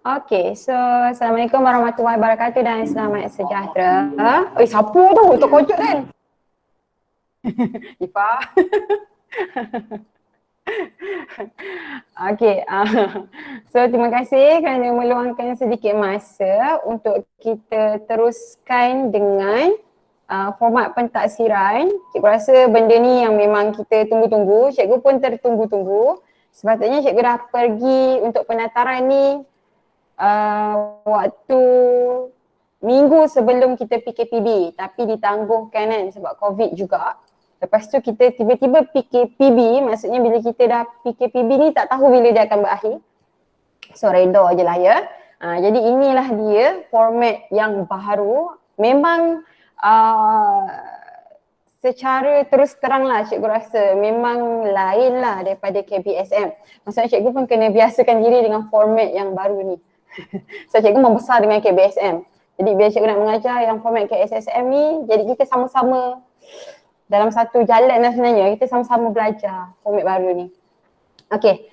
Okay, so Assalamualaikum warahmatullahi wabarakatuh dan selamat sejahtera. Siapa tu? Terkojut kan? Ifa. Okay, so terima kasih kerana meluangkan sedikit masa untuk kita teruskan dengan format pentaksiran. Cikgu rasa benda ni yang memang kita tunggu-tunggu, cikgu pun tertunggu-tunggu. Sepatutnya cikgu dah pergi untuk penataran ni waktu minggu sebelum kita PKPB, tapi ditangguhkan kan sebab COVID juga. Lepas tu kita tiba-tiba PKPB, maksudnya bila kita dah PKPB ni tak tahu bila dia akan berakhir. So redha je lah ya. Jadi inilah dia format yang baru. Memang secara terus terang lah cikgu rasa memang lain lah daripada KBSM. Maksudnya cikgu pun kena biasakan diri dengan format yang baru ni. So cikgu membesar dengan KBSM. Jadi bila cikgu nak mengajar yang format KSSM ni, jadi kita sama-sama dalam satu jalan lah sebenarnya. Kita sama-sama belajar format baru ni. Okay,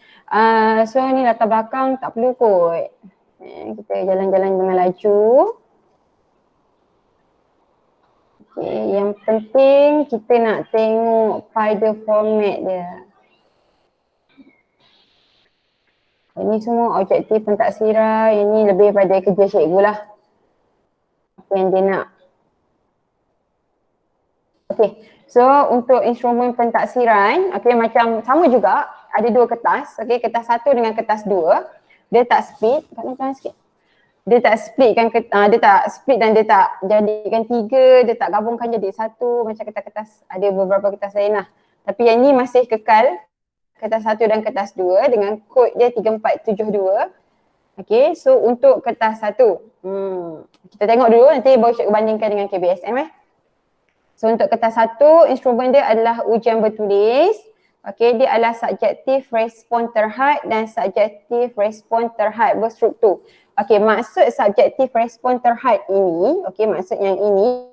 so ni latar belakang tak perlu kot. Kita jalan-jalan dengan laju. Okay, yang penting kita nak tengok pada format dia. Ini semua objektif pentaksiran, ini lebih pada kerja cikgu lah. Apa yang dia nak. Okay, so untuk instrumen pentaksiran, okay, macam sama juga, ada dua kertas, okay, kertas satu dengan kertas dua. Dia tak split, kat sikit. Dia tak split kan, dia tak split dan dia tak jadikan tiga, dia tak gabungkan jadi satu macam kertas-kertas, ada beberapa kertas lain lah. Tapi yang ni masih kekal, kertas satu dan kertas dua dengan kod dia 3472. Okay, so untuk kertas satu, kita tengok dulu nanti baru cikgu bandingkan dengan KBSM So untuk kertas satu, instrumen dia adalah ujian bertulis. Okay, dia adalah subjektif respon terhad dan subjektif respon terhad berstruktur. Okay, maksud subjektif respon terhad ini, okay, maksud yang ini,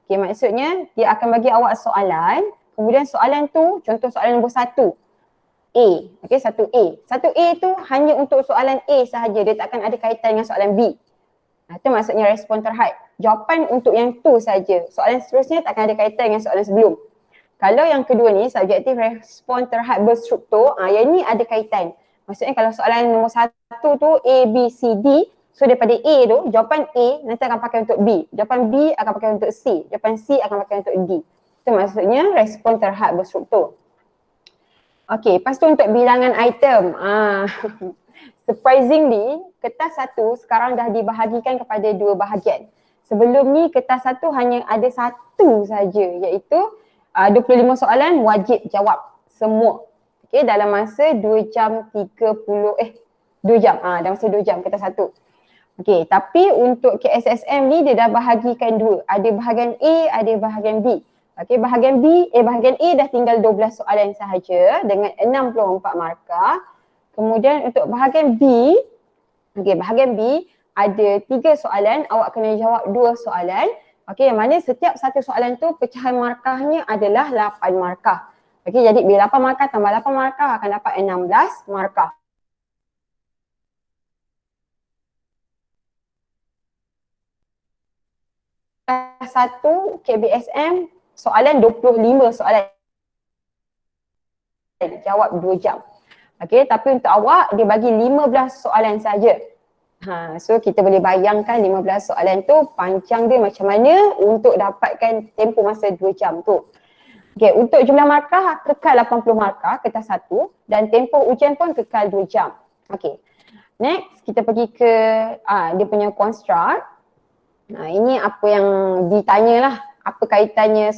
okay, maksudnya dia akan bagi awak soalan, kemudian soalan tu, contoh soalan nombor 1, A, okay, 1A. 1A tu hanya untuk soalan A sahaja, dia tak akan ada kaitan dengan soalan B. Itu maksudnya respon terhad. Jawapan untuk yang tu saja. Soalan seterusnya tak akan ada kaitan dengan soalan sebelum. Kalau yang kedua ni, subjektif respon terhad berstruktur, yang ni ada kaitan. Maksudnya kalau soalan nombor 1 tu A, B, C, D, so daripada A tu, jawapan A nanti akan pakai untuk B. Jawapan B akan pakai untuk C. Jawapan C akan pakai untuk D. Itu maksudnya respon terhad berstruktur. Okay, lepas tu untuk bilangan item. Surprisingly, kertas satu sekarang dah dibahagikan kepada dua bahagian. Sebelum ni kertas satu hanya ada satu saja, iaitu 25 soalan wajib jawab semua. Okay, dalam masa 2 jam 2 jam. Dalam masa 2 jam kertas satu. Okay, tapi untuk KSSM ni dia dah bahagikan dua. Ada bahagian A, ada bahagian B. Okay, bahagian A dah tinggal 12 soalan sahaja dengan 64 markah. Kemudian untuk bahagian B, bahagian B ada 3 soalan, awak kena jawab 2 soalan. Yang mana setiap satu soalan tu pecahan markahnya adalah 8 markah. Jadi bila 8 markah tambah 8 markah akan dapat 16 markah. Satu KBSM soalan 25 soalan. Jawab 2 jam. Tapi untuk awak dia bagi 15 soalan saja. So kita boleh bayangkan 15 soalan tu panjang dia macam mana untuk dapatkan tempoh masa 2 jam tu. Untuk jumlah markah kekal 80 markah kertas satu dan tempoh ujian pun kekal 2 jam. Next kita pergi ke dia punya construct. Ini apa yang ditanya lah, apa kaitannya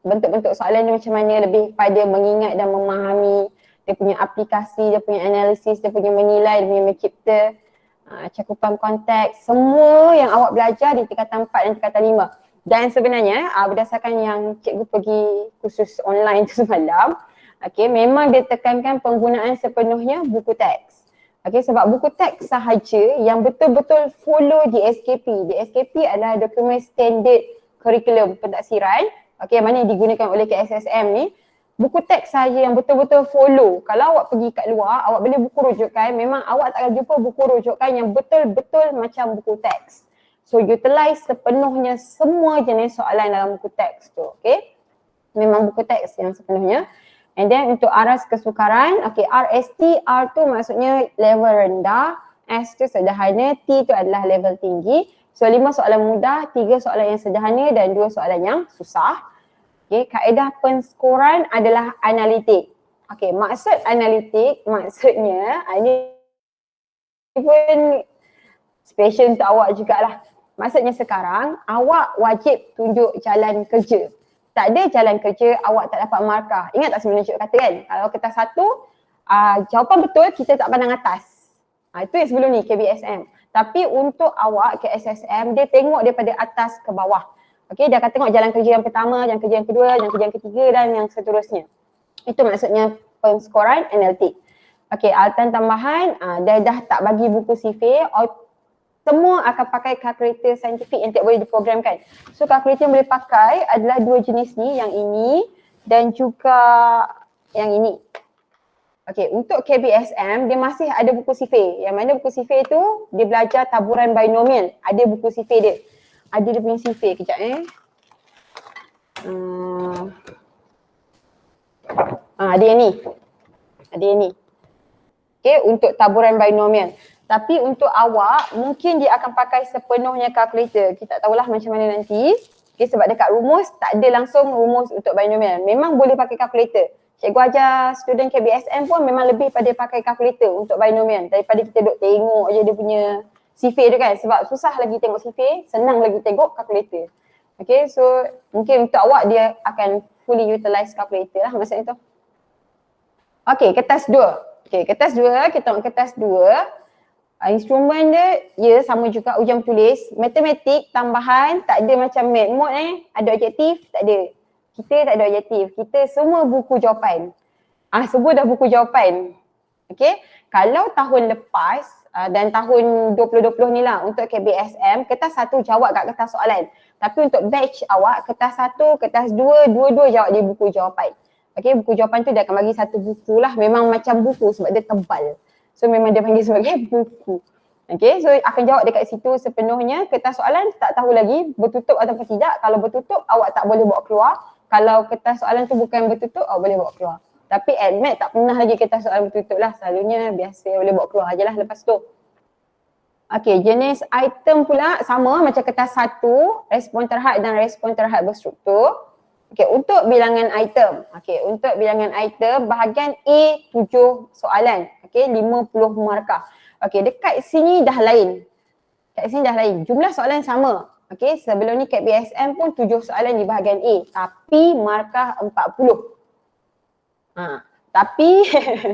bentuk-bentuk soalan ni macam mana, lebih pada mengingat dan memahami dia punya aplikasi, dia punya analisis, dia punya menilai, dia punya mencipta, cakupan konteks, semua yang awak belajar di tingkatan 4 dan tingkatan 5. Dan sebenarnya berdasarkan yang cikgu pergi kursus online tu semalam, memang dia tekankan penggunaan sepenuhnya buku teks. Sebab buku teks sahaja yang betul-betul follow DSKP. DSKP adalah dokumen standard kurikulum pentaksiran, yang mana digunakan oleh KSSM ni. buku teks saja yang betul-betul follow. Kalau awak pergi kat luar, awak beli buku rujukan, memang awak tak akan jumpa buku rujukan yang betul-betul macam buku teks. So utilize sepenuhnya semua jenis soalan dalam buku teks tu, okay? Memang buku teks yang sepenuhnya. And then untuk aras kesukaran, okay, RST, R tu maksudnya level rendah, S tu sederhana, T tu adalah level tinggi. So 5 soalan mudah, 3 soalan yang sederhana dan 2 soalan yang susah. Okay, kaedah penskoran adalah analitik. Okay, maksud analitik, maksudnya ini pun special untuk awak jugalah. Maksudnya sekarang awak wajib tunjuk jalan kerja. Tak ada jalan kerja, awak tak dapat markah. Ingat tak sebelum Cik kata kan? Kalau kertas 1, jawapan betul kita tak pandang atas. Itu yang sebelum ni KBSM. Tapi untuk awak ke SSM, dia tengok daripada atas ke bawah. Okay, dia akan tengok jalan kerja yang pertama, jalan kerja yang kedua, jalan kerja yang ketiga dan yang seterusnya. Itu maksudnya penskoran analitik. Okay, alatan tambahan, dia dah tak bagi buku CV, semua akan pakai kalkulator saintifik yang tidak boleh diprogramkan. So kalkulator yang boleh pakai adalah 2 jenis ni, yang ini dan juga yang ini. Okay, untuk KBSM dia masih ada buku CV. Yang mana buku CV tu dia belajar taburan binomial. Ada buku CV dia. Ada dia punya CV, kejap ada yang ni. Ada yang ni. Okay, untuk taburan binomial. Tapi untuk awak, mungkin dia akan pakai sepenuhnya kalkulator. Kita tak tahulah macam mana nanti. Okay, sebab dekat rumus, tak ada langsung rumus untuk binomial. Memang boleh pakai kalkulator. Cikgu ajar student KBSM pun memang lebih pada pakai kalkulator untuk binomial. Daripada kita duk tengok je dia punya CV tu kan. Sebab susah lagi tengok CV, senang lagi tengok kalkulator. Okay, so mungkin untuk awak dia akan fully utilize kalkulator lah maksudnya tu. Okay, kertas 2. Okay, kertas 2, kita tengok kertas 2. Instrumen dia sama juga ujian tulis, matematik tambahan, tak ada macam math mode ada objektif, tak ada. Kita tak ada objektif, kita semua buku jawapan. Semua dah buku jawapan. Okay, kalau tahun lepas dan tahun 2020 ni lah untuk KBSM, kertas 1 jawab kat kertas soalan. Tapi untuk batch awak, kertas 1, kertas 2, dua-dua jawab di buku jawapan. Okay, buku jawapan tu dia akan bagi satu buku lah, memang macam buku sebab dia tebal. So memang dia panggil sebagai buku. Okay, so akan jawab dekat situ sepenuhnya. Kertas soalan tak tahu lagi bertutup atau tidak. Kalau bertutup awak tak boleh bawa keluar. Kalau kertas soalan tu bukan bertutup, awak boleh bawa keluar. Tapi admit tak pernah lagi kertas soalan bertutup lah. Selalunya biasa boleh bawa keluar je lah lepas tu. Okay, jenis item pula sama macam kertas 1, respon terhad dan respon terhad berstruktur. Okay, untuk bilangan item. Okay, untuk bilangan item, bahagian A 7 soalan. Okay, 50 markah. Okay, dekat sini dah lain. Dekat sini dah lain. Jumlah soalan sama. Okay, sebelum ni KBSM pun 7 soalan di bahagian A. Tapi markah 40. Tapi,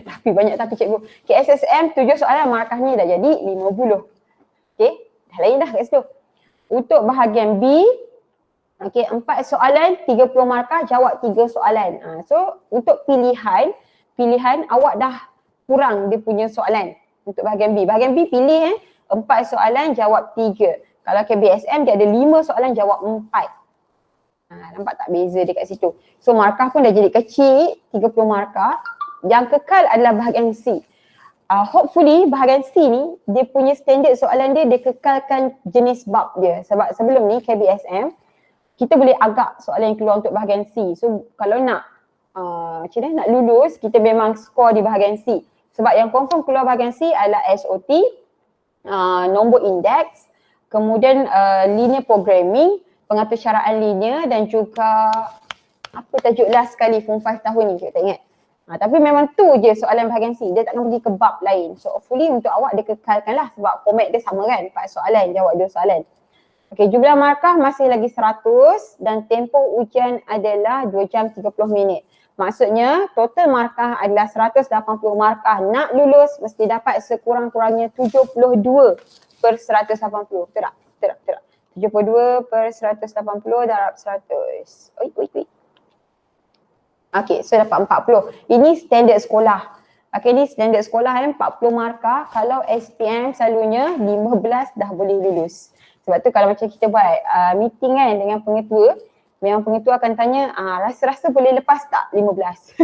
tapi banyak tapi cikgu. KSSM 7 soalan markahnya dah jadi 50. Okay, dah lain dah kat situ. Untuk bahagian B, okay, 4 soalan, 30 markah, jawab 3 soalan. So, untuk pilihan awak dah kurang dia punya soalan untuk bahagian B. Bahagian B pilih 4 soalan, jawab 3. Kalau KBSM dia ada 5 soalan, jawab 4. Nampak tak beza dekat situ? So, markah pun dah jadi kecil, 30 markah. Yang kekal adalah bahagian C. Hopefully bahagian C ni, dia punya standard soalan dia kekalkan jenis bab dia. Sebab sebelum ni KBSM, kita boleh agak soalan yang keluar untuk bahagian C. So kalau nak nak lulus, kita memang skor di bahagian C. Sebab yang confirm keluar bahagian C adalah SOT, nombor indeks, kemudian linear programming, pengaturcaraan linear dan juga apa tajuk last sekali form 5 tahun ni, kita tak ingat. Tapi memang tu je soalan bahagian C, dia takkan pergi ke bab lain. So hopefully untuk awak dia kekalkan lah sebab format dia sama kan, 4 soalan, jawab 2 soalan. Okay, jumlah markah masih lagi 100 dan tempoh ujian adalah 2 jam 30 minit. Maksudnya total markah adalah 180 markah. Nak lulus mesti dapat sekurang-kurangnya 72 per 180. Betul tak? Betul tak? 72 per 180 darab 100. Oi. Okay, so dapat 40. Ini standard sekolah. Okay, ni standard sekolah 40 markah. Kalau SPM selalunya 15 dah boleh lulus. Sebab tu kalau macam kita buat meeting kan dengan pengetua, memang pengetua akan tanya, rasa-rasa boleh lepas tak 15?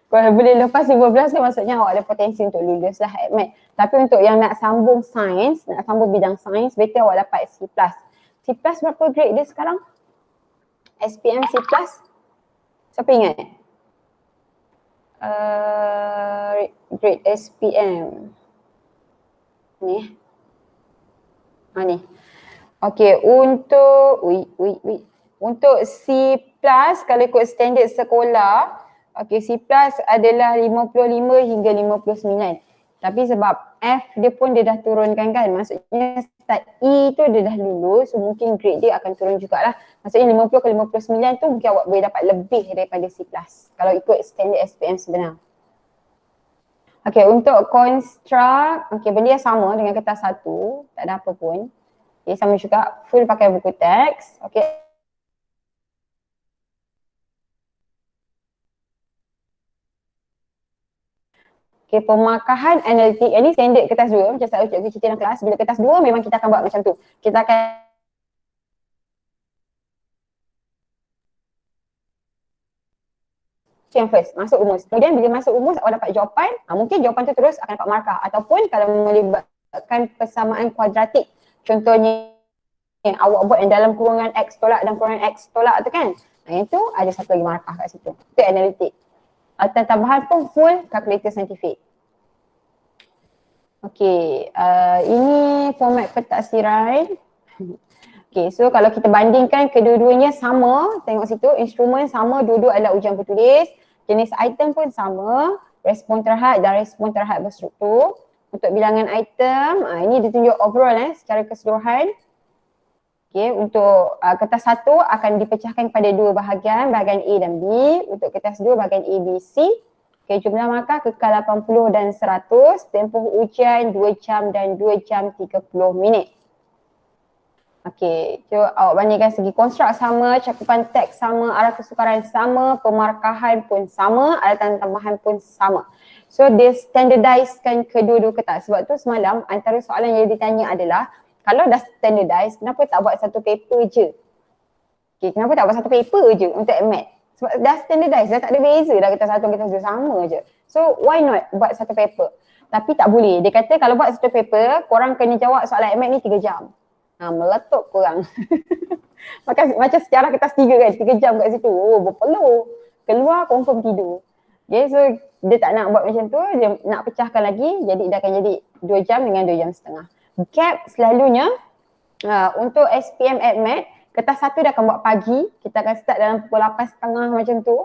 Kalau boleh lepas 15 kan maksudnya awak ada potensi untuk lulus lah AdMed. Tapi untuk yang nak sambung sains, nak sambung bidang sains, better awak dapat C+. C+, berapa grade dia sekarang? SPM C+? Siapa ingat? Grade SPM. Ni. Ni. Okay, untuk untuk C+, kalau ikut standard sekolah, okay, C+, adalah 55 hingga 59. Tapi sebab F dia pun dia dah turunkan kan, maksudnya start E tu dia dah lulus, so mungkin grade dia akan turun jugalah. Maksudnya 50 ke 59 tu mungkin awak boleh dapat lebih daripada C+, kalau ikut standard SPM sebenar. Okay, untuk construct, okay, benda yang sama dengan kertas 1, tak ada apa pun. Okay, sama juga, full pakai buku teks. Okay. Okay, pemarkahan analitik, ini standard kertas 2, macam selalu cikgu cerita dalam kelas, bila kertas 2 memang kita akan buat macam tu. Kita akan yang first, masuk rumus. Kemudian bila masuk rumus, awak dapat jawapan, mungkin jawapan tu terus akan dapat markah. Ataupun kalau melibatkan persamaan kuadratik, contohnya awak buat yang dalam kurungan X tolak dan kurungan X tolak tu kan, yang tu ada satu lagi markah kat situ. Itu analitik. Atau tambahan pun full kalkulator saintifik. Okay, ini format pentaksiran. Okay, so kalau kita bandingkan kedua-duanya sama, tengok situ, instrumen sama, dua-dua adalah ujian bertulis, jenis item pun sama, respon terhad dan respon terhad berstruktur. Untuk bilangan item, ini ditunjuk overall secara keseluruhan. Okay, untuk kertas 1 akan dipecahkan kepada dua bahagian, bahagian A dan B. Untuk kertas 2, bahagian A, B, C. Okay, jumlah markah kekal 80 dan 100, tempoh ujian 2 jam dan 2 jam 30 minit. Okay, so awak bandingkan segi konstruk sama, cakupan teks sama, arah kesukaran sama, pemarkahan pun sama, alatan tambahan pun sama. So dia standardizekan kedua-dua kertas. Sebab tu semalam antara soalan yang ditanya adalah, kalau dah standardize, kenapa tak buat satu paper je? Okay, kenapa tak buat satu paper je untuk AdMed? Sebab dah standardize, dah tak ada beza dah kertas 1, kertas 2 sama je. So why not buat satu paper? Tapi tak boleh. Dia kata kalau buat satu paper, korang kena jawab soalan AdMed ni 3 jam. Meletup korang. Macam secara kertas 3 kan, 3 jam kat situ. Oh, berpeluh. Keluar confirm tidur. Okay, so dia tak nak buat macam tu, dia nak pecahkan lagi, jadi dia akan jadi 2 jam dengan 2 jam setengah. Gap selalunya untuk SPM AdMed, kertas 1 dia akan buat pagi, kita akan start dalam pukul 8.30 macam tu.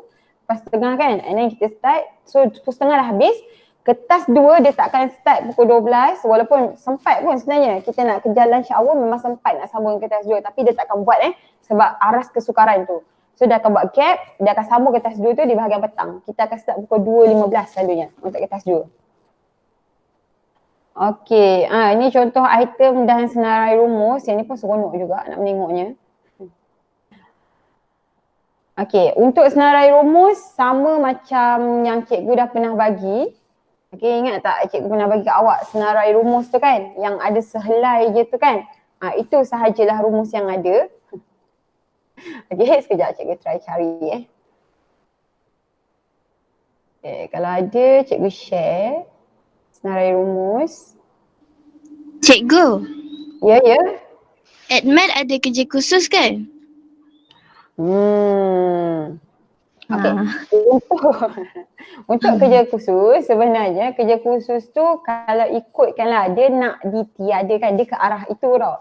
8.30 kan, and then kita start, so pukul 8.30 dah habis. Kertas 2 dia tak akan start pukul 12, walaupun sempat pun sebenarnya kita nak kejar lunch hour, memang sempat nak sambung kertas 2, tapi dia tak akan buat sebab aras kesukaran tu. So dia akan buat gap, dia akan sambung kertas 2 tu di bahagian petang. Kita akan start pukul 2.15 selalunya untuk kertas 2. Okay, ini contoh item dan senarai rumus, yang ni pun seronok juga nak menengoknya. Okay, untuk senarai rumus sama macam yang cikgu dah pernah bagi. Okay, ingat tak cikgu pernah bagi kat awak senarai rumus tu kan? Yang ada sehelai je tu kan? Itu sahajalah rumus yang ada. Okay, sekejap cikgu try cari Okay, kalau ada cikgu share senarai rumus. Cikgu. Ya. AdMed ada kerja khusus kan? Okay, untuk kerja khusus, sebenarnya kerja khusus tu kalau ikutkanlah dia nak ditiadakan, dia ke arah itu tau.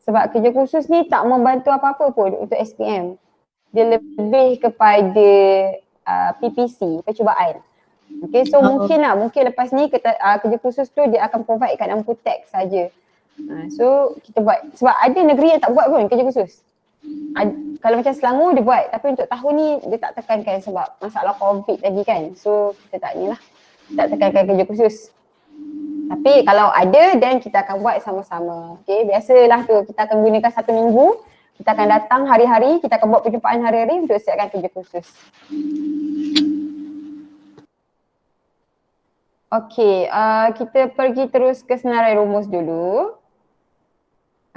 Sebab kerja khusus ni tak membantu apa-apa pun untuk SPM. Dia lebih kepada PPC, percubaan. Okay, so mungkin lepas ni kerja khusus tu dia akan provide kat dalam buku teks saja. So kita buat, sebab ada negeri yang tak buat pun kerja khusus. Kalau macam Selangor dia buat, tapi untuk tahun ni dia tak tekankan sebab masalah COVID lagi kan. So kita tak ni lah, tak tekankan kerja khusus. Tapi kalau ada, then kita akan buat sama-sama. Okay, biasalah tu kita akan gunakan 1 minggu. Kita akan datang hari-hari, kita akan buat perjumpaan hari-hari untuk siapkan kerja khusus. Okay, kita pergi terus ke senarai rumus dulu.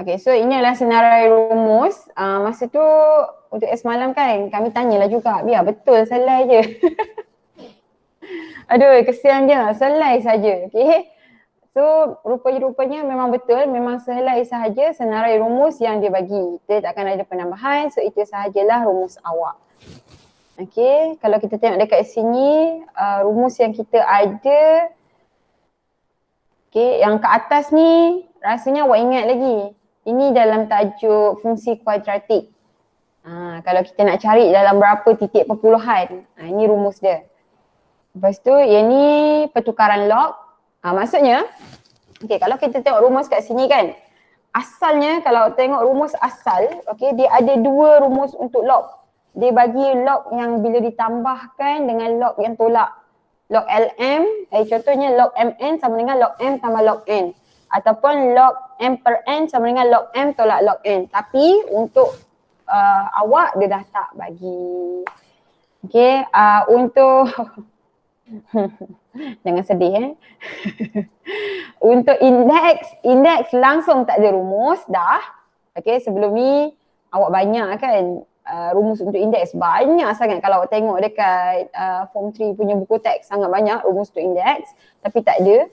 Okay, so ini adalah senarai rumus. Masa tu untuk semalam kan kami tanyalah juga, biar betul selai je. Aduh, kesian dia, selai saja. Okay. So rupanya memang betul, memang sehelai sahaja senarai rumus yang dia bagi. Dia takkan ada penambahan, so itu sahajalah rumus awak. Okay, kalau kita tengok dekat sini, rumus yang kita ada, okay, yang ke atas ni rasanya awak ingat lagi. Ini dalam tajuk fungsi kuadratik. Kalau kita nak cari dalam berapa titik perpuluhan, ini rumus dia. Lepas tu yang ni pertukaran log. Maksudnya, okay, kalau kita tengok rumus kat sini kan, asalnya kalau tengok rumus asal, okay, dia ada dua rumus untuk log. Dia bagi log yang bila ditambahkan dengan log yang tolak. Log LM, contohnya log MN sama dengan log M tambah log N. Ataupun log M per N sama dengan log M tolak log N. Tapi untuk awak dia dah tak bagi. Okay, untuk jangan sedih untuk indeks langsung tak ada rumus dah. Okay, sebelum ni awak banyak kan rumus untuk indeks, banyak sangat. Kalau awak tengok dekat form 3 punya buku teks, sangat banyak rumus untuk indeks. Tapi tak ada,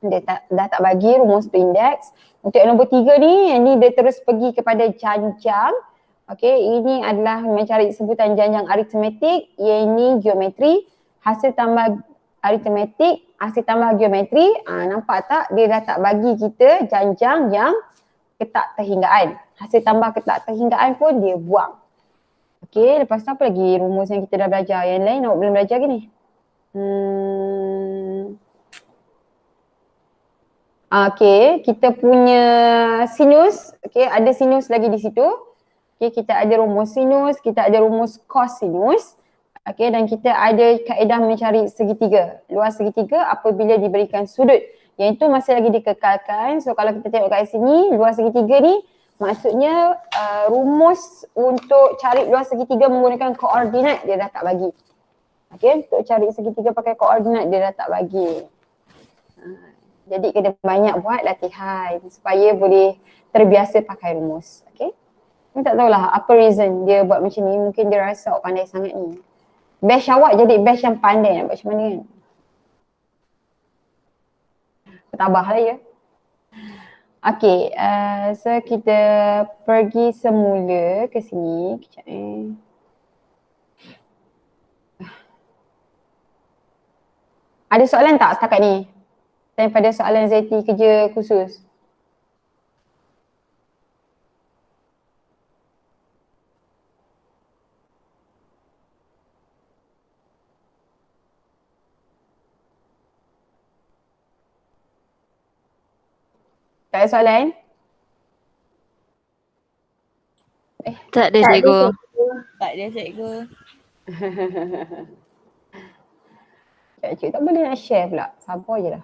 dia dah tak bagi rumus untuk indeks. Untuk yang nombor 3 ni, yang ni dia terus pergi kepada janjang. Okay, ini adalah mencari sebutan janjang aritmetik, yang ini geometri. Hasil tambah aritmetik, hasil tambah geometri, nampak tak dia dah tak bagi kita janjang yang ketak terhinggaan. Hasil tambah ketak terhinggaan pun dia buang. Okay, lepas tu apa lagi rumus yang kita dah belajar? Yang lain awak belum belajar ke ni? Okay, kita punya sinus, okay, ada sinus lagi di situ. Okay, kita ada rumus sinus, kita ada rumus kosinus. Okay, dan kita ada kaedah mencari segitiga. Luas segitiga apabila diberikan sudut. Yang itu masih lagi dikekalkan. So kalau kita tengok kat sini, luas segitiga ni maksudnya rumus untuk cari luas segitiga menggunakan koordinat dia dah tak bagi. Okay, untuk cari segitiga pakai koordinat dia dah tak bagi. Jadi kena banyak buat latihan supaya boleh terbiasa pakai rumus. Okay. Saya tak tahulah apa reason dia buat macam ni. Mungkin dia rasa awak pandai sangat ni. Batch awak jadi batch yang pandai nak buat macam mana kan. Bertabahlah ya. Okay, so kita pergi semula ke sini. Kejap Ada soalan tak setakat ni? Daripada soalan Zeti kerja khusus. Tak ada soalan? Tak ada cikgu. Tak ada cikgu. Cikgu tak boleh nak share pula. Sabar je lah.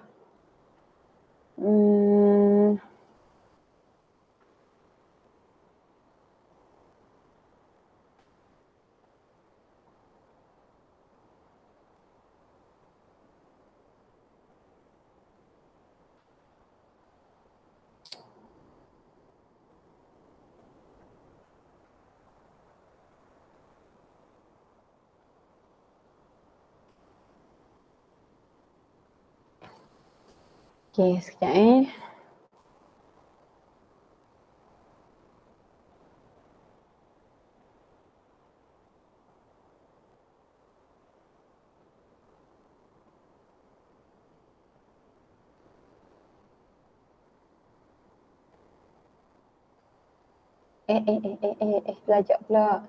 Okay, sekejap belajar pula.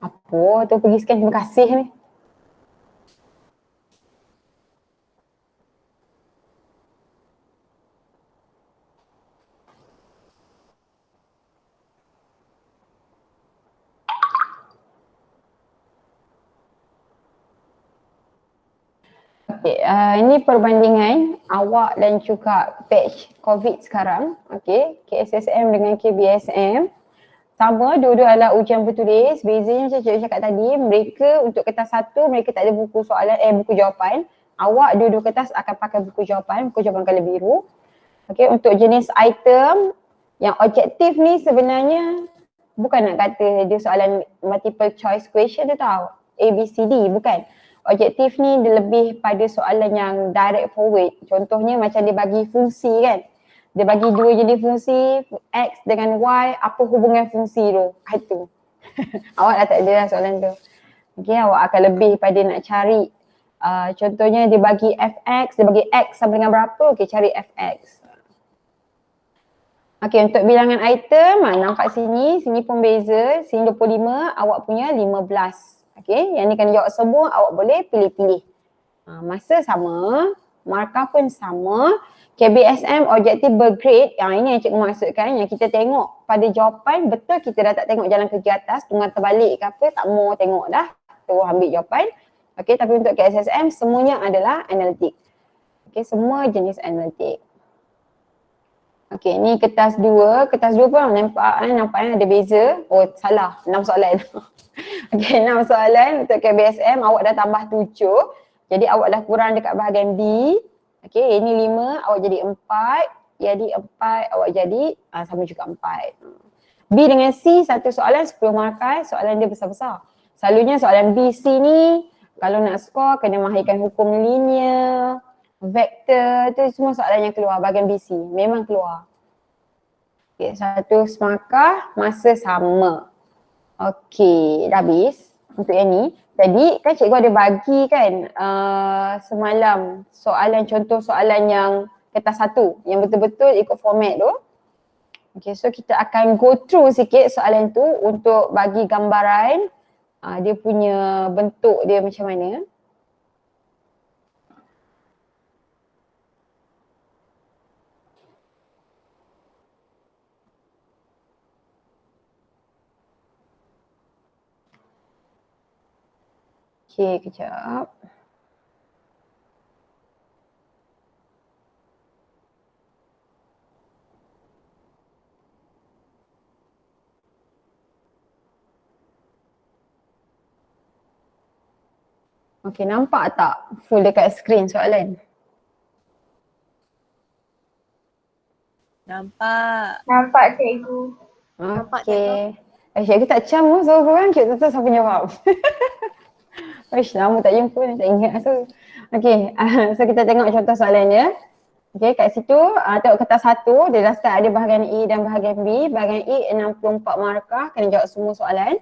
Apa tu pergi scan terima kasih ni. Okay, ini perbandingan awak dan juga batch COVID sekarang. Okay, KSSM dengan KBSM. Sama, dua-dua adalah ujian bertulis. Bezanya macam cikgu cakap tadi, mereka untuk kertas satu, mereka tak ada buku soalan, buku jawapan. Awak dua-dua kertas akan pakai buku jawapan colour biru. Okay, untuk jenis item, yang objektif ni sebenarnya bukan nak kata dia soalan multiple choice question tu tau. A, B, C, D, bukan. Objektif ni dia lebih pada soalan yang direct forward. Contohnya macam dia bagi fungsi kan. Dia bagi dua jenis fungsi, X dengan Y, apa hubungan fungsi tu? Itu. Awak dah tak ada lah soalan tu. Okay, awak akan lebih pada nak cari. Contohnya dia bagi Fx, dia bagi X sama dengan berapa? Okay, cari Fx. Okay, untuk bilangan item, nampak sini pun beza. Sini 25, awak punya 15. Okay, yang ni kena jawab semua, awak boleh pilih-pilih. Masa sama, markah pun sama. KBSM objektif bergrade, yang ini yang cikgu maksudkan, yang kita tengok pada jawapan, betul kita dah tak tengok jalan kerja atas, tunggal terbalik ke apa, tak mau tengok dah, terus ambil jawapan. Okay, tapi untuk KSSM semuanya adalah analitik. Okay, semua jenis analitik. Okay, ni kertas 2 pun nampaknya ada beza. Oh salah, 6 soalan. Okay, 6 soalan untuk KBSM, awak dah tambah 7. Jadi awak dah kurang dekat bahagian B. Okay, ini 5, awak jadi 4. Jadi 4, awak jadi sama juga 4. B dengan C, satu soalan 10 markah, soalan dia besar-besar. Selalunya soalan B, C ni kalau nak skor kena mahirkan hukum linear, vektor, tu semua soalan yang keluar bahagian B, C. Memang keluar. Okay, 100 markah, masa sama. Okay, dah habis untuk yang ni. Tadi kan cikgu ada bagi kan semalam contoh soalan yang kertas 1 yang betul-betul ikut format tu. Okay, so kita akan go through sikit soalan tu untuk bagi gambaran dia punya bentuk dia macam mana. Okay, kejap. Okay, nampak tak full dekat screen soalan? Nampak. Nampak cikgu. Okay. Cikgu tak cam pun, so korang cikgu tak tahu siapa jawab. Wish, lama tak jumpa ni, tak ingat so. Okay, so kita tengok contoh soalan dia. Okay, kat situ tengok kertas 1, dia dah start ada bahagian A dan bahagian B. Bahagian A 64 markah, kena jawab semua soalan.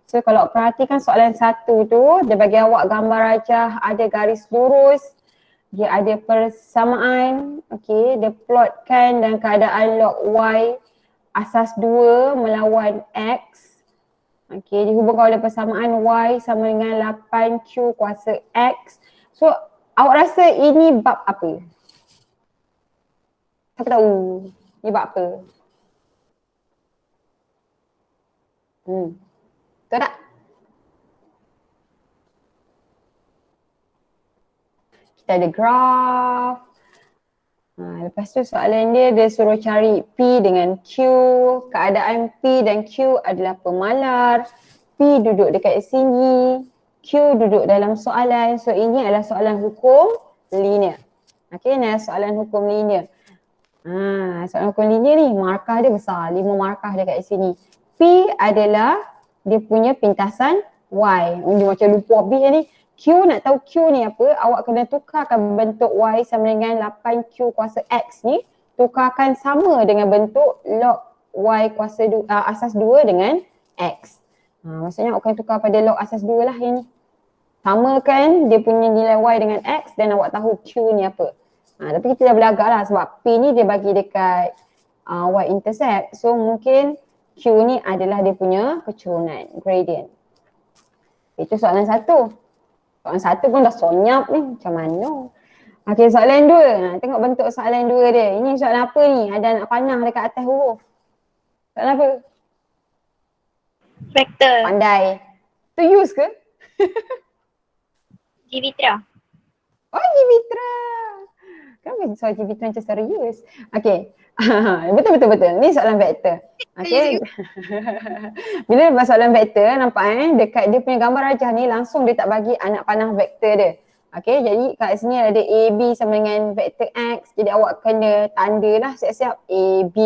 So kalau perhatikan soalan 1 tu, dia bagi awak gambar rajah, ada garis lurus, dia ada persamaan, okay, dia plotkan dan keadaan log Y asas 2 melawan X. Okay, dihubungkan oleh persamaan Y sama dengan 8Q kuasa X. So, awak rasa ini bab apa? Siapa tahu? Ini bab apa? Betul tak? Kita ada graf. Lepas tu soalan dia suruh cari P dengan Q. Keadaan P dan Q adalah pemalar. P duduk dekat sini. Q duduk dalam soalan. So ini adalah soalan hukum linear. Okay, ini adalah soalan hukum linear. Soalan hukum linear ni markah dia besar. 5 markah dekat sini. P adalah dia punya pintasan Y. Dia macam lupa habis ni. Q, nak tahu Q ni apa, awak kena tukarkan bentuk Y sama dengan 8Q kuasa X ni, tukarkan sama dengan bentuk log Y kuasa asas 2 dengan X. Maksudnya awak kena tukar pada log asas 2 lah yang ni. Samakan dia punya nilai Y dengan X dan awak tahu Q ni apa. Tapi kita dah belajar lah sebab P ni dia bagi dekat Y intercept. So mungkin Q ni adalah dia punya kecurunan, gradient. Itu soalan 1. Soalan 1 pun dah sonyap ni, macam mana? Okay, soalan 2. Tengok bentuk soalan 2 dia. Ini soalan apa ni? Ada anak panah dekat atas huruf. Soalan apa? Vektor. Pandai. Tu use ke? Jivitra. Oh, Jupiter. Kenapa soal Jupiter macam serius? Okay. Betul. Ni soalan vektor. Okay. Bila buat soalan vektor, nampak dekat dia punya gambar rajah ni langsung dia tak bagi anak panah vektor dia. Okay, jadi kat sini ada AB sama dengan vektor X. Jadi awak kena tanda lah siap-siap AB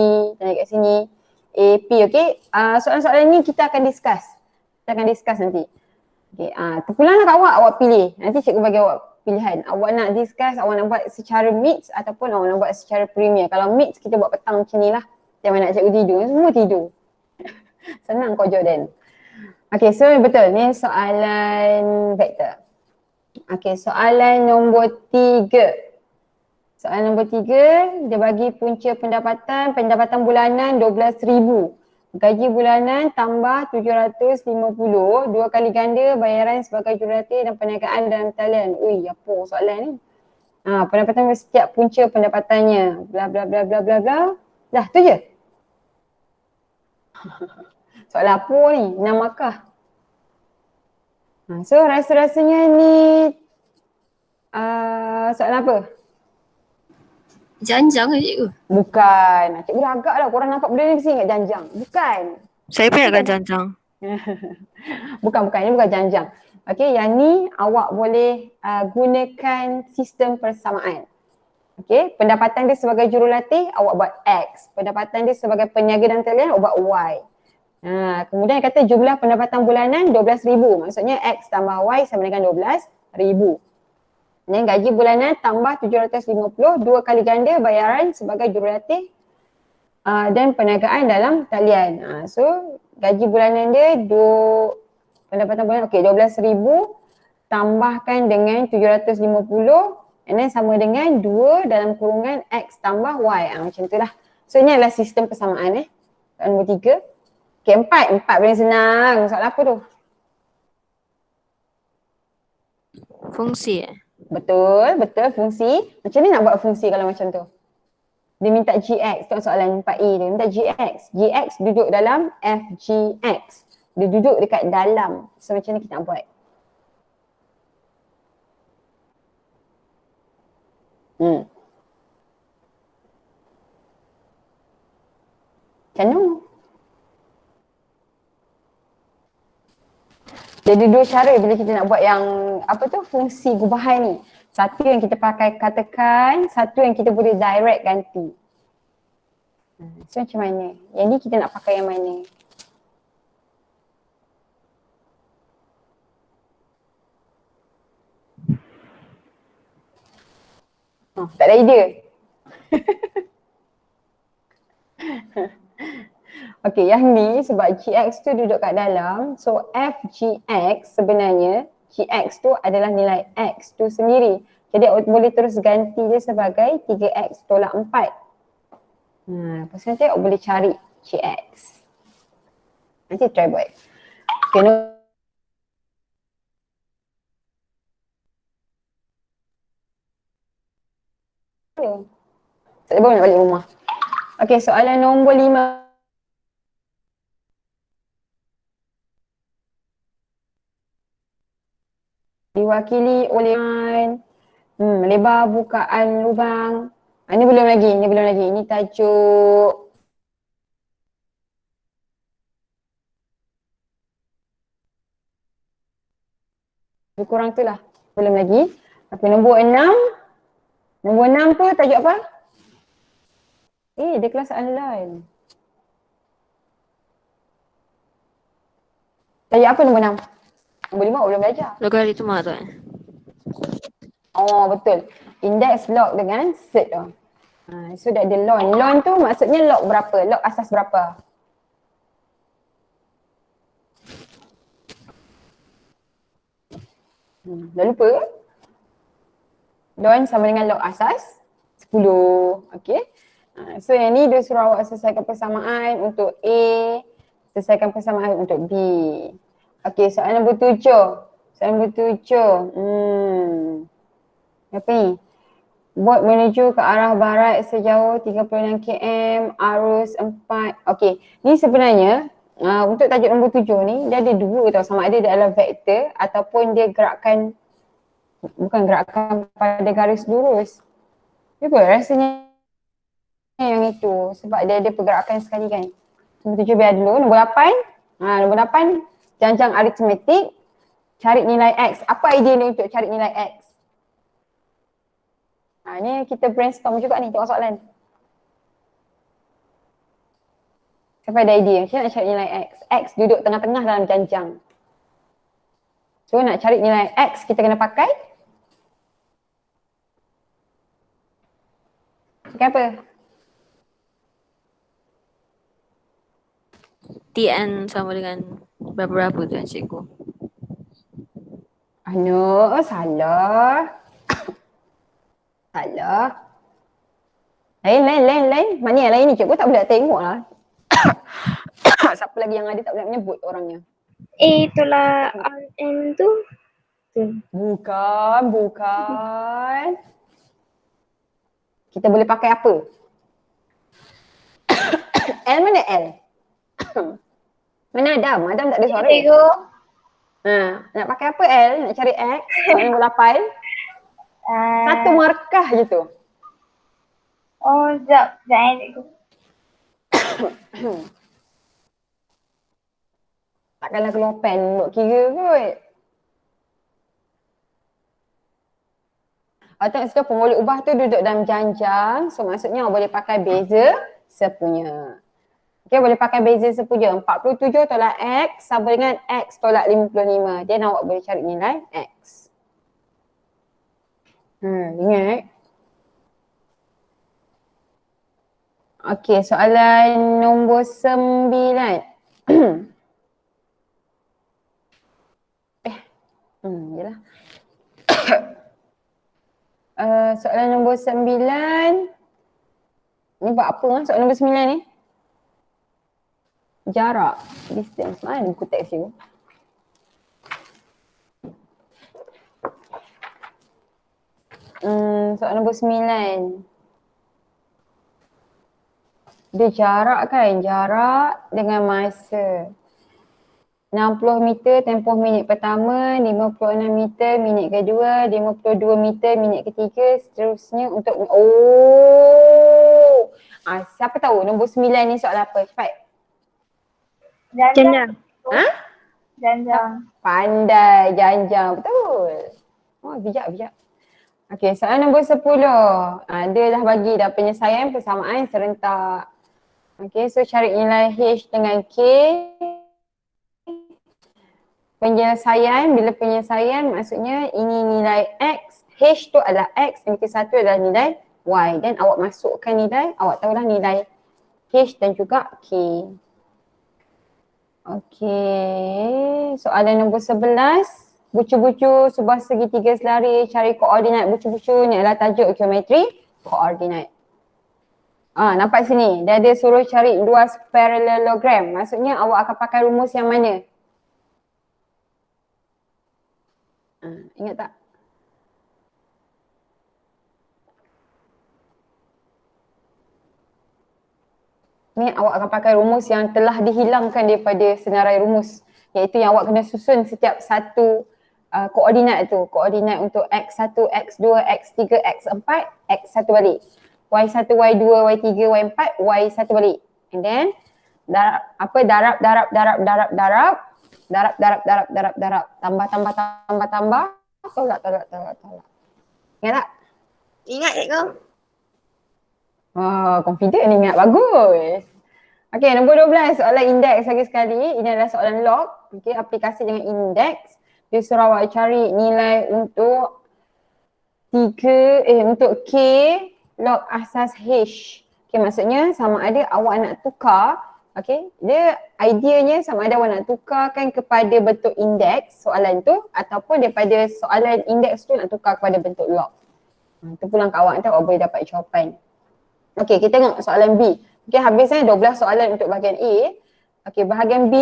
dan kat sini AP. Okay, soalan-soalan ni kita akan discuss. Nanti. Okay, terpulanglah kat awak pilih. Nanti cikgu bagi awak pilihan. Awak nak discuss, awak nak buat secara mix ataupun awak nak buat secara premier. Kalau mix kita buat petang macam ni lah. Jangan nak cikgu tidur, semua tidur. Senang kau Jordan. Okay, so betul ni soalan vektor. Okay, soalan nombor 3. Soalan nombor 3, dia bagi punca pendapatan bulanan 12,000. Gaji bulanan tambah 750, 2 kali ganda bayaran sebagai jurulatih dan perniagaan dalam talian. Ui, apa soalan ni? Pendapatan setiap punca pendapatannya. Bla bla bla bla bla bla. Dah, tu je. Soalan apa ni? 6 markah. So rasa-rasanya ni soalan apa? Janjang ke cikgu? Bukan. Cikgu dah agak lah. Korang nampak benda ni mesti ingat janjang. Bukan. Saya pun ingatkan janjang. bukan. Ini bukan janjang. Okay, yang ni awak boleh gunakan sistem persamaan. Okay, pendapatan dia sebagai jurulatih, awak buat X. Pendapatan dia sebagai peniaga dan talian, awak buat Y. Kemudian kata jumlah pendapatan bulanan 12,000. Maksudnya X tambah Y sama dengan 12,000. Dan gaji bulanan tambah 750, 2 kali ganda bayaran sebagai jurulatih dan perniagaan dalam talian. So gaji bulanan dia pendapatan bulanan 12,000 tambahkan dengan 750 and then sama dengan 2 dalam kurungan X tambah Y. Macam tu lah. So ini adalah sistem persamaan nombor 3. Okay, 4 paling senang. Soalan apa tu? Fungsi Betul fungsi. Macam ni nak buat fungsi kalau macam tu? Dia minta GX, tengok soalan 4E dia minta GX. GX duduk dalam FGX. Dia duduk dekat dalam. So macam ni kita nak buat. Macam mana? Jadi 2 cara bila kita nak buat yang fungsi gubahan ni. Satu yang kita pakai katakan, satu yang kita boleh direct ganti. So macam mana? Yang ni kita nak pakai yang mana? Tak ada idea. Okay, yang ni sebab GX tu duduk kat dalam, so FGX sebenarnya, GX tu adalah nilai X tu sendiri. Jadi boleh terus ganti dia sebagai 3X tolak 4. Lepas nanti awak boleh cari GX. Nanti try buat. Okay, tak boleh nak balik rumah. Okay, soalan nombor 5. Diwakili oleh lebar bukaan lubang. Ini belum lagi. Ini tajuk lebih kurang tu lah. Belum lagi. Okay, nombor 6. Nombor 6 tu tajuk apa? Dia kelas online. Tajuk apa nombor 6? Nombor 5 belum belajar. Logaritma tu Oh, betul. Index log dengan set tu. So dah ada log. Log tu maksudnya log berapa? Log asas berapa? Dah lupa ke? Log sama dengan log asas 10. Okay. So yang ni dia suruh awak selesaikan persamaan untuk A, selesaikan persamaan untuk B. Okay, soalan nombor 7. Apa ni? Bot menuju ke arah barat sejauh 36 km, arus 4. Okay, ni sebenarnya untuk tajuk nombor 7 ni, dia ada 2 tau. Sama ada dia adalah vektor ataupun dia gerakan Bukan gerakan pada garis lurus. Cuba rasanya yang itu sebab dia ada pergerakan sekali kan. Nombor 7 biar dulu. Nombor 8. Nombor 8 janjang aritmetik. Cari nilai X. Apa idea ni untuk cari nilai X? Ni kita brainstorm juga ni, tengok soalan. Siapa ada idea? Macam nak cari nilai X? X duduk tengah-tengah dalam janjang. So nak cari nilai X kita kena pakai apa? TN sama dengan berapa tu cikgu? Salah. Salah. Lain. Mana yang lain ni cikgu tak boleh tengok lah. Siapa lagi yang ada tak boleh menyebut orangnya. Itulah RM tu. Bukan. Kita boleh pakai apa? L mana L? Mana Adam? Adam tak ada suara. Cikgu. Nak pakai apa L? Nak cari X? Nombor 8. Satu markah je tu. Sekejap cikgu. Takkanlah keluar pen untuk kira kot. Tengok sekarang pemolek ubah tu duduk dalam janjang. So maksudnya awak boleh pakai beza sepunya. Okay, boleh pakai beza sepunya. 47 tolak X sama dengan X tolak 55. Then awak boleh cari nilai X. Ingat. Okay, soalan nombor 9. Yelah. Soalan nombor 9. Ni buat apa lah soalan nombor 9 ni? Jarak, distance. Mana buku teks tu? Soalan nombor 9. Dia jarak kan? Jarak dengan masa. 60 meter tempoh minit pertama, 56 meter minit kedua, 52 meter minit ketiga, seterusnya untuk siapa tahu nombor 9 ni soalan apa? Cepat. Janjang. Janjang. Pandai, janjang. Betul. Bijak. Okey, soalan nombor 10. Dia dah bagi dah penyelesaian persamaan serentak. Okey, so cari nilai H dengan K. Penyelesaian, bila penyelesaian maksudnya ini nilai X, H tu adalah X, yang ke-1 adalah nilai Y. Dan awak masukkan nilai, awak tahulah nilai H dan juga K. Okey, soalan nombor 11. Bucu-bucu sebuah segitiga selari, cari koordinat bucu-bucu ni adalah tajuk geometri koordinat. Nampak sini, dia ada suruh cari luas parallelogram. Maksudnya awak akan pakai rumus yang mana? Ingat tak? Ni awak akan pakai rumus yang telah dihilangkan daripada senarai rumus, iaitu yang awak kena susun setiap satu koordinat tu. Koordinat untuk X1, X2, X3, X4, X1 balik. Y1, Y2, Y3, Y4, Y1 balik. And then darab. Tambah. Tolak. Ingat tak? Ingat cikgu. Confident ni, ingat. Bagus. Okey, nombor 12 soalan indeks lagi sekali. Ini adalah soalan log. Okey, aplikasi dengan indeks. Dia suruh awak cari nilai untuk untuk K log asas H. Okey, maksudnya sama ada awak nak tukar. Okey, dia ideanya sama ada awak nak tukarkan kepada bentuk indeks soalan tu ataupun daripada soalan indeks tu nak tukar kepada bentuk log. Itu pulang kat awak, nanti awak boleh dapat jawapan. Okey, kita tengok soalan B. Okey, habisnya 12 soalan untuk bahagian A. Okey, bahagian B,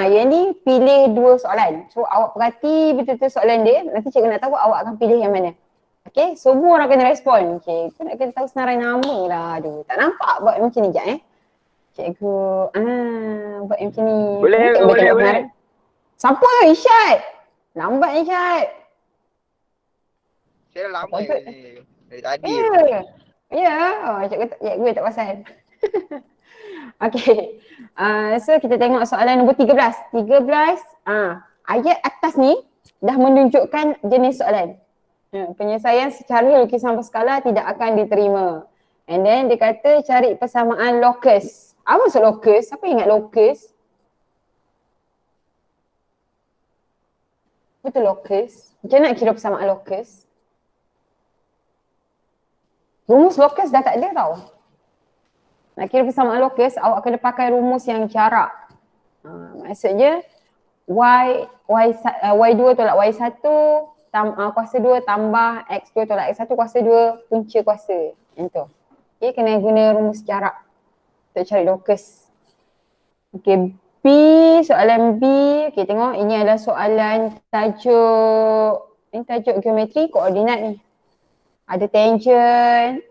yang ni pilih 2 soalan. So awak perhati betul-betul soalan dia, nanti cikgu nak tahu awak akan pilih yang mana. Okey, semua orang kena respon. Okey, aku nak kena tahu senarai nama lah. Aduh, tak nampak buat macam ni sekejap Cikgu, buat macam ni. Boleh. Siapa tu? Isyad. Lambat Isyad. Saya dah lama Apa tu? ni. Dari tadi. Ya. Ya. Oh, cikgu tak pasal. Okay. So kita tengok soalan nombor 13. 13. Ayat atas ni dah menunjukkan jenis soalan. Penyelesaian secara lukisan berskala tidak akan diterima. And then dia kata cari persamaan locus. Apa maksud locus? Siapa ingat locus? Betul locus? Macam mana nak kira persamaan locus? Rumus locus dah tak ada tau. Nak kira persamaan locus, awak kena pakai rumus yang jarak. Maksudnya Y2 tolak Y1 kuasa 2 tambah X2 tolak X1 kuasa 2 punca kuasa. Macam tu. Okay, kena guna rumus jarak untuk cari locus. Okay, B, soalan B. Okay, tengok ini adalah soalan tajuk geometri koordinat ni. Ada tangent.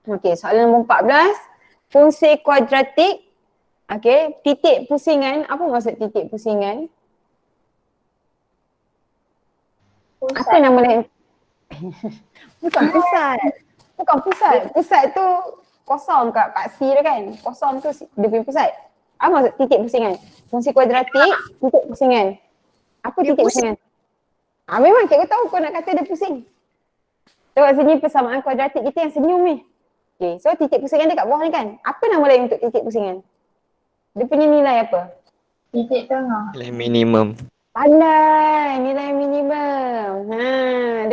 Okay, soalan nombor 14. Fungsi kuadratik. Okay, titik pusingan. Apa maksud titik pusingan? Apa nama lain? Bukan pusat. Bukan pusat. Pusat tu kosong kat C dia kan. Kosong tu dia punya pusat. Apa maksud titik pusingan? Fungsi kuadratik, titik pusingan. Apa titik pusingan? Memang cikgu tahu kau nak kata dia pusing. Tengok sini persamaan kuadratik kita yang senyum ni. Okay, so titik pusingan dia kat bawah ni kan. Apa nama lain untuk titik pusingan? Dia punya nilai apa? Titik tengah. Nilai minimum. Pandai, nilai minimum.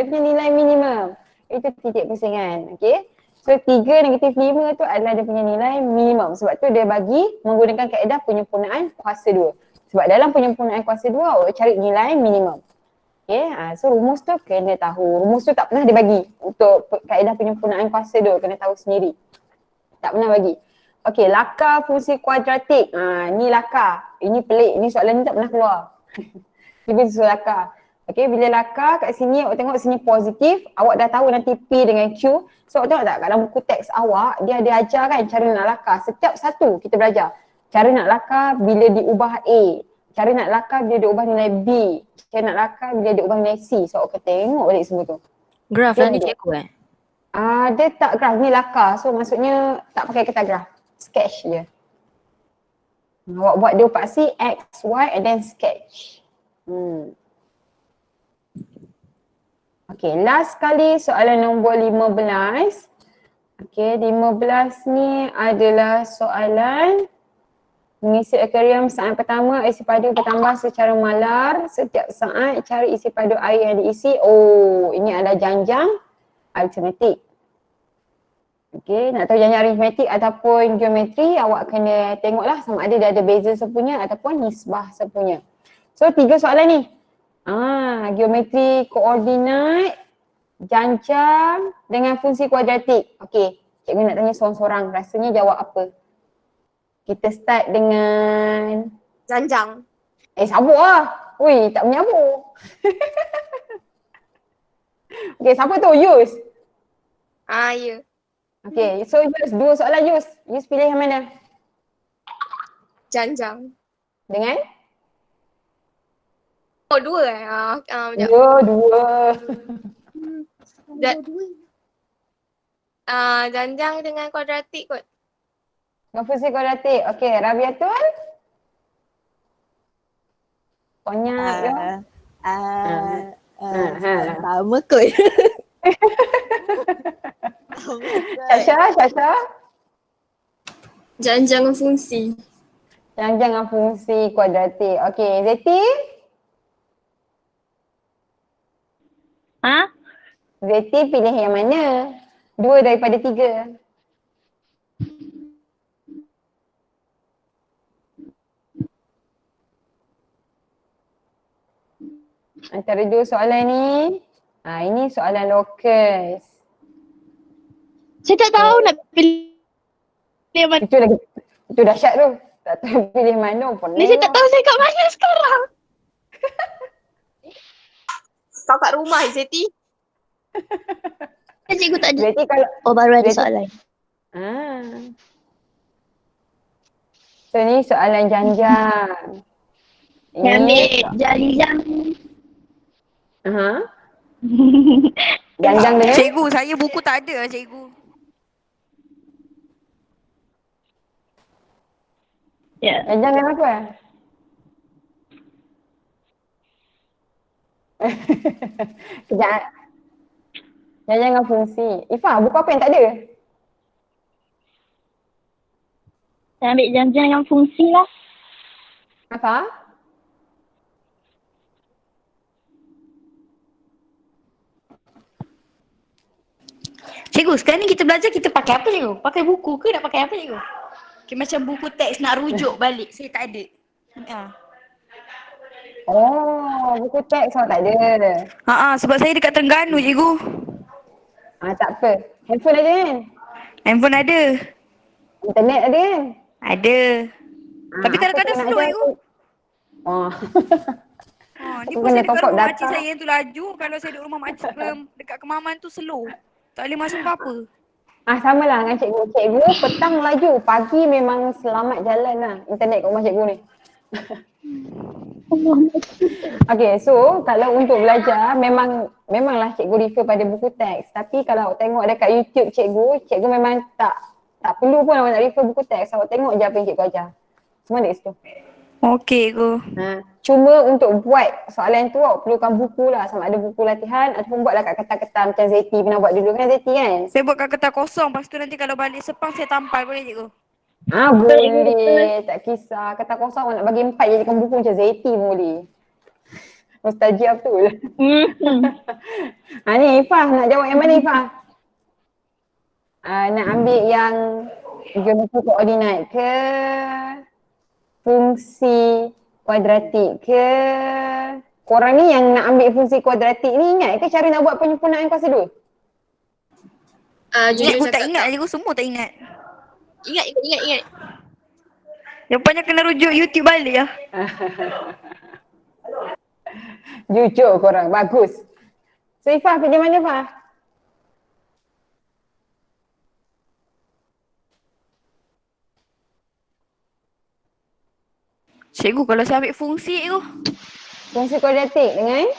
Dia punya nilai minimum. Itu titik pusingan. Okay. So 3 negatif 5 tu adalah dia punya nilai minimum. Sebab tu dia bagi menggunakan kaedah penyempurnaan kuasa 2. Sebab dalam penyempurnaan kuasa 2 awak cari nilai minimum. Okay. So rumus tu kena tahu. Rumus tu tak pernah dia bagi untuk kaedah penyempurnaan kuasa 2. Kena tahu sendiri. Tak pernah bagi. Okay, laka fungsi kuadratik. Ni laka. Ini pelik. Ini soalan ni tak pernah keluar. Tiba susul laka. Okay, bila laka kat sini awak tengok sini positif, awak dah tahu nanti P dengan Q. So awak tengok tak kat dalam buku teks awak, dia ada ajar kan cara nak laka. Setiap satu kita belajar. Cara nak laka bila diubah A. Cara nak laka bila diubah nilai B. Cara nak laka bila diubah nilai C. So awak kena tengok balik semua tu. Graf Okay, lah ni cikgu dia tak graf, ni laka. So maksudnya tak pakai kertas graf. Sketch je. Awak buat dua paksi X, Y and then sketch. Okay, last kali soalan nombor 15. Okay, 15 ni adalah soalan mengisi akuarium saat pertama, isi padu bertambah secara malar. Setiap saat cari isi padu air yang diisi. Oh, ini adalah janjang aritmetik. Okay, nak tahu janjang aritmetik ataupun geometri, awak kena tengoklah sama ada dia ada beza sepunya ataupun nisbah sepunya. So 3 soalan ni. Geometri koordinat, janjang dengan fungsi kuadratik. Okay, cikgu nak tanya seorang-seorang, rasanya jawab apa? Kita start dengan Janjang. sabar lah. Ui, tak menyabur. Okay, siapa tu? Yus. Ya. Okay, so Yus, 2 soalan Yus. Yus pilih yang mana? Janjang. Dengan? Oh, 2 eh? Sekejap. Ya, 2. Janjang dengan kuadratik kot. Dengan fungsi kuadratik. Okay, Rabiatul? Konyak je. Sama kot. Syasha? Janjang dengan fungsi. Janjang dengan fungsi kuadratik. Okay, Zeti? Zeti pilih yang mana? 2 daripada 3. Antara 2 soalan ni, ini soalan lokus. Saya tak tahu nak pilih mana. Itu dahsyat tu. Tak tahu pilih mana pun. Ni saya tak tahu saya kat mana sekarang. Kau kat rumah, Zeti. Cikgu tak ada. Zeti kalau Baru ada Zeti- soalan. So ni soalan janjang. Saya ambil janjang. Janjang dengan Cikgu, saya buku tak ada lah cikgu. Ya. janjang dengan apa? Kejap. Janjang dengan fungsi. Ifah, buku apa yang tak ada? Saya ambil janjang yang fungsi lah. Apa? Cikgu, sekarang ni kita belajar kita pakai apa cikgu? Pakai buku ke nak pakai apa cikgu? Okay, macam buku teks nak rujuk balik. Saya tak ada. Oh, buku teks awak tak ada. Sebab saya dekat Terengganu cikgu. Tak apa. Handphone ada kan? Handphone ada. Internet ada kan? Ada. Tapi apa kadang-kadang kau nak slow ajar cikgu. aku? Oh. Ni Aku pun saya kena dekat top up rumah makcik data. saya tu laju. Kalau saya duduk rumah makcik dekat Kemaman tu slow. Tak boleh masuk apa-apa. Sama lah dengan cikgu. Cikgu petang laju. Pagi memang selamat jalan lah internet kat rumah cikgu ni. Okay, so kalau untuk belajar memanglah cikgu refer pada buku teks. Tapi kalau awak tengok dekat YouTube cikgu memang tak perlu pun awak nak refer buku teks. Awak tengok je apa yang cikgu ajar. Semua ada kat situ. Okey cikgu. Cuma untuk buat soalan tu awak perlukan buku lah. Sama ada buku latihan ataupun buatlah kat kertas-kertas macam Zeti pernah buat dulu kan Zeti kan? Saya buat kat kertas kosong. Lepas tu nanti kalau balik Sepang saya tampal boleh cikgu? Boleh. Tak kisah. Kertas kosong awak nak bagi 4 jadikan buku macam Zeti pun boleh. Nostalgia betul. Ni Ifah nak jawab yang mana Ifah? Nak ambil yang geometri koordinat ke? Fungsi kuadratik ke? Korang ni yang nak ambil fungsi kuadratik ni ingat ke cara nak buat penyempurnaan kuasa 2? Cikgu tak ingat cikgu, semua tak ingat. Ingat. Yang banyak kena rujuk YouTube balik lah. Jujur korang, bagus. So Ifah kerja mana Ifah? Cikgu kalau saya ambil fungsi cikgu. Fungsi kuadratik dengan?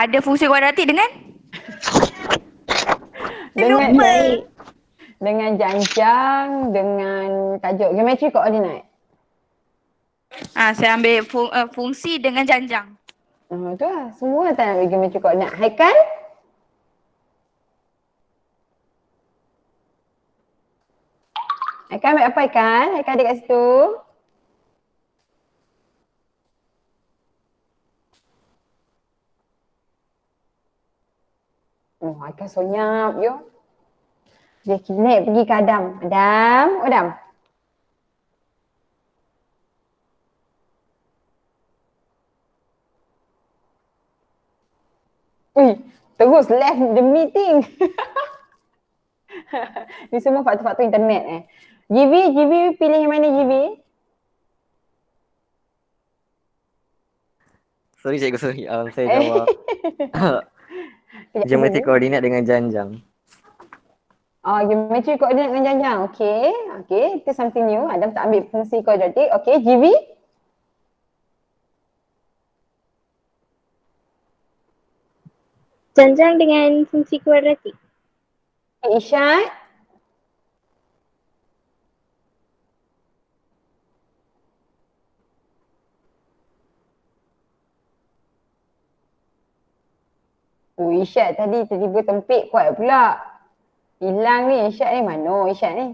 Ada fungsi kuadratik dengan? Dengan janjang, dengan tajuk geometri koordinat. Saya ambil fungsi dengan janjang. Tu lah, semua tak nak ambil geometri koordinat. Haikal? Haikal ambil apa Haikal? Haikal ada kat situ. Haikal sonyap yo. Dia kidnap pergi ke Adam. Adam. Terus left the meeting. Ni semua faktor-faktor internet GV pilih yang mana GV? Sorry cikgu, sorry. Saya jawab geometri koordinat dengan janjang. Geometri koordinat dengan janjang. Okay, itu something new. Adam tak ambil fungsi kuadratik. Okay, GV? Janjang dengan fungsi kuadratik. Isyad? Isyad tadi tiba-tiba tempik kuat pula. Hilang ni Isyad ni. Mana Isyad ni?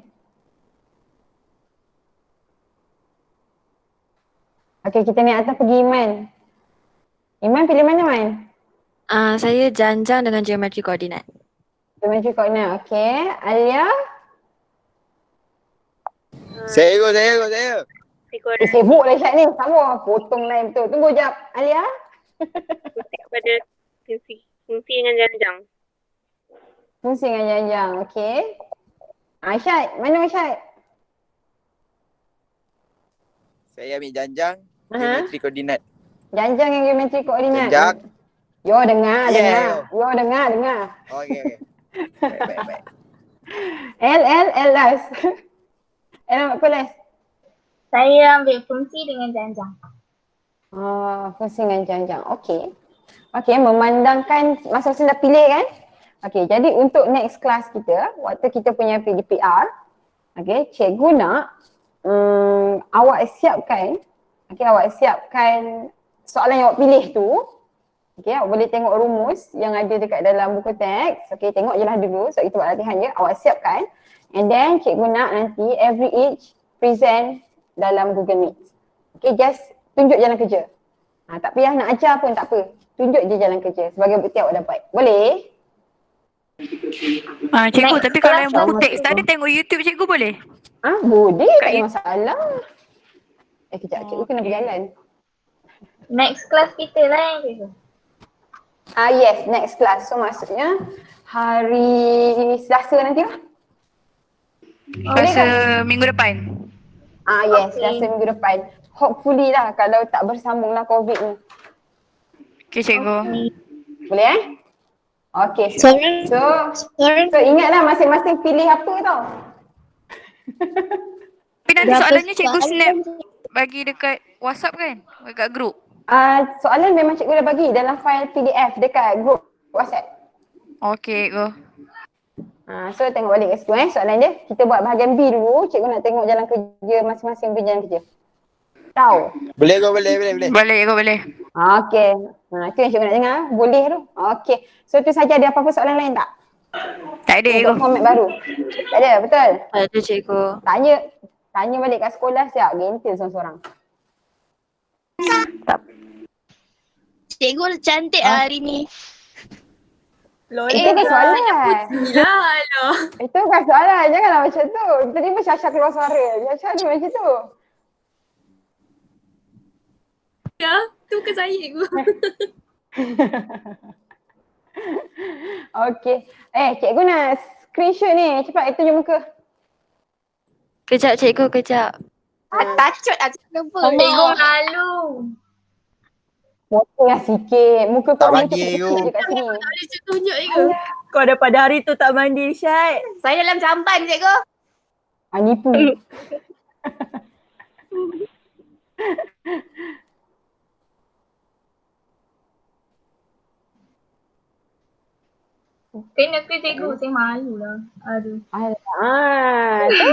Okay, kita naik atas pergi Iman. Iman pilih mana Man? Saya janjang dengan geometri koordinat. Geometri koordinat, okay. Alia? Saya. Sibuk lah Isyad ni. Sama, potong line betul. Tunggu jap. Alia? Pada fungsi dengan janjang. Fungsi dengan janjang, okay. Isyad, mana Isyad? Saya ambil janjang, geometri koordinat. Janjang yang geometri koordinat. Janjang. Yo dengar. Yeah. Yo dengar. Okey. Baik. L last. L apa last? Saya ambil fungsi dengan janjang. Fungsi dengan janjang. Okay. Okay, memandangkan masa-masa dah pilih kan. Okay, jadi untuk next class kita, waktu kita punya PDPR, okay, cikgu nak awak siapkan, okay, awak siapkan soalan yang awak pilih tu. Okay, awak boleh tengok rumus yang ada dekat dalam buku teks. Okay, tengok je lah dulu sebab kita buat latihan je. Awak siapkan and then cikgu nak nanti every each present dalam Google Meet. Okay, just tunjuk jalan kerja. Tak payah nak ajar pun tak apa. Tunjuk je jalan kerja sebagai bukti awak dapat. Boleh? Cikgu, Next tapi kalau yang class, buku cikgu. teks tadi tengok YouTube cikgu boleh? Boleh, tak ada Kak, masalah. Kejap, cikgu kena berjalan. Next class kita lah yang cikgu. Yes, next class. So maksudnya hari Selasa nanti lah. Boleh Masa kan? minggu depan. Yes, Okay. Selasa minggu depan. Hopefully lah kalau tak bersambung lah COVID ni. Okay cikgu. Boleh Okay. Sorry. So Sorry. ingatlah masing-masing pilih apa tau. Tapi nanti soalannya cikgu snap bagi dekat WhatsApp kan? Dekat grup. Soalan memang cikgu dah bagi dalam file PDF dekat group WhatsApp. Okay cikgu. So tengok balik kat situ soalan dia. Kita buat bahagian B dulu. Cikgu nak tengok jalan kerja masing-masing punya jalan kerja. Tahu? Boleh kau boleh. Boleh cikgu boleh. Okay. Itu yang cikgu nak dengar. Boleh tu. Okay. So tu saja, ada apa-apa soalan lain tak? Tak ada cikgu. Untuk format baru. Tak ada, betul? Ada cikgu. Tanya balik kat sekolah siap. Gentil seorang-seorang. Cikgu cantik hari ni. Itu kan soalan. Itu kan soalan. Janganlah macam tu. Tiba-tiba Syasha keluar suara. Syasha ada macam tu. Ya, tu ke saya cikgu. Okay. Cikgu nak screenshot ni. Cepat tunjuk muka. Kejap cikgu, kejap. Tacut lah cikgu. Cikgu malu. Foto lah sikit. Muka Tak kau bagi, kecil you. dekat sini. Ada tunjuk cikgu. Kau daripada hari tu tak mandi, Syed. Saya dalam jamban cikgu. Nipu. Kena ke cikgu, saya malu lah. Aduh.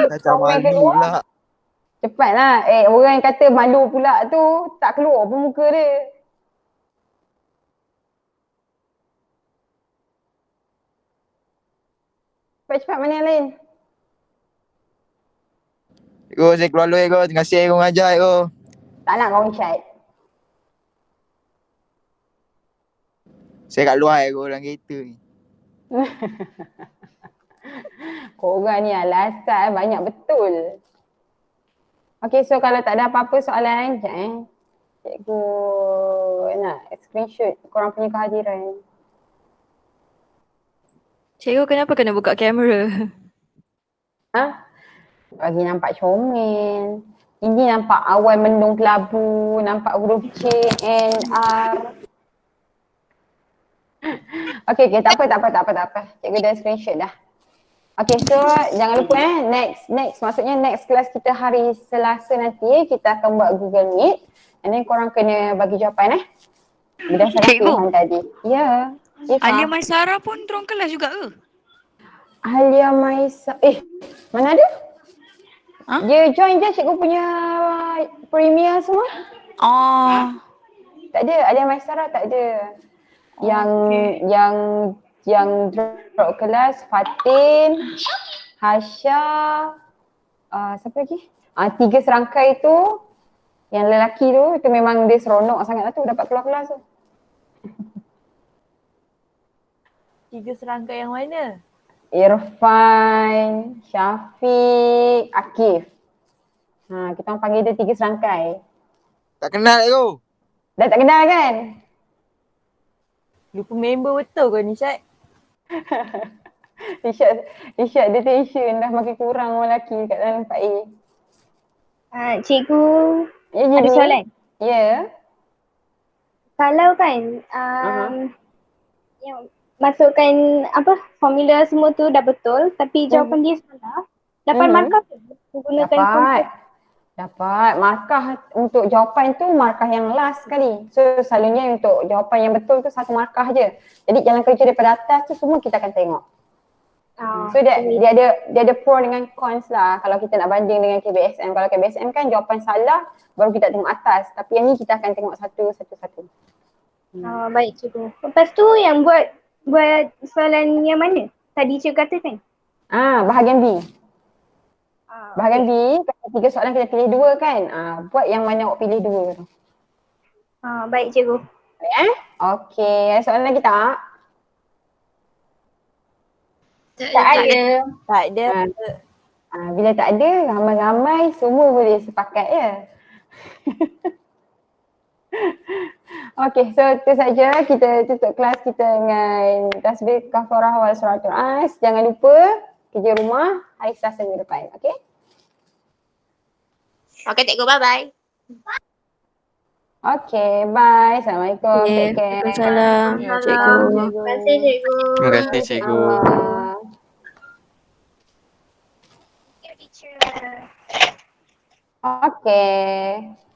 Macam malu pula. Cepatlah. Orang yang kata malu pula tu tak keluar pun muka dia. Cepat-cepat, mana yang lain? Cikgu, saya keluar dulu cikgu. Terima kasih cikgu mengajar cikgu. Tak nak kau chat. Saya kat luar cikgu dalam kereta ni. Korang ni alasan banyak betul. Okay, so kalau tak ada apa-apa soalan lain, cikgu nak screenshot korang punya kehadiran. Cikgu kenapa kena buka kamera? Bagi nampak comel. Ini nampak awan mendung kelabu, nampak huruf C, N, R. Okay, tak apa. Cikgu dah screenshot dah. Okay, so jangan lupa next maksudnya next kelas kita hari Selasa nanti kita akan buat Google Meet and then korang kena bagi jawapan berdasarkan pilihan tadi. Ya. Alia Maisara pun turun kelas juga ke? Alia Maisara, mana ada? Dia join je cikgu punya premier semua. Tak ada, Alia Maisara tak ada. Yang drop kelas Fatin, Hasya, siapa lagi? 3 serangkai tu, yang lelaki tu, itu memang dia seronok sangat lah tu dapat keluar kelas tu. 3 serangkai yang mana? Irfan, Syafiq, Akif. Kita orang panggil dia 3 serangkai. Tak kenal cikgu. Dah tak kenal kan? Lupa member betul kau ni, Syed. Isyad detention dah makin kurang orang lelaki kat dalam 4A. Cikgu, Ya, ada jadi. soalan? Ya. Kalau kan yang masukkan formula semua tu dah betul tapi jawapan dia salah, dapat markah ke? Menggunakan Dapat. Dapat. Markah untuk jawapan tu markah yang last sekali. So selalunya untuk jawapan yang betul tu satu markah je. Jadi jalan kerja daripada atas tu semua kita akan tengok. So dia ada pro dengan cons lah kalau kita nak banding dengan KBSM. Kalau KBSM kan jawapan salah baru kita tengok atas. Tapi yang ni kita akan tengok satu-satu. Baik cikgu. Lepas tu yang buat soalan yang mana? Tadi cikgu katakan? Bahagian B. Bahagian B, kalau 3 soalan kita pilih 2 kan. Buat yang mana awak pilih 2 tu. Baik cikgu. Okey, soalan lagi tak? Tak ada. Tak ada. Bila tak ada, ramai-ramai semua boleh sepakat ya. Okey, so itu saja kita tutup kelas kita dengan tasbih kafarah wal suratul as. Jangan lupa kerja rumah hari Selasa minggu depan. Okey? Okay, cikgu. Bye-bye. Okey, bye. Assalamualaikum. Take care. Waalaikumsalam. Cikgu. Terima kasih cikgu. Terima kasih cikgu. Okey.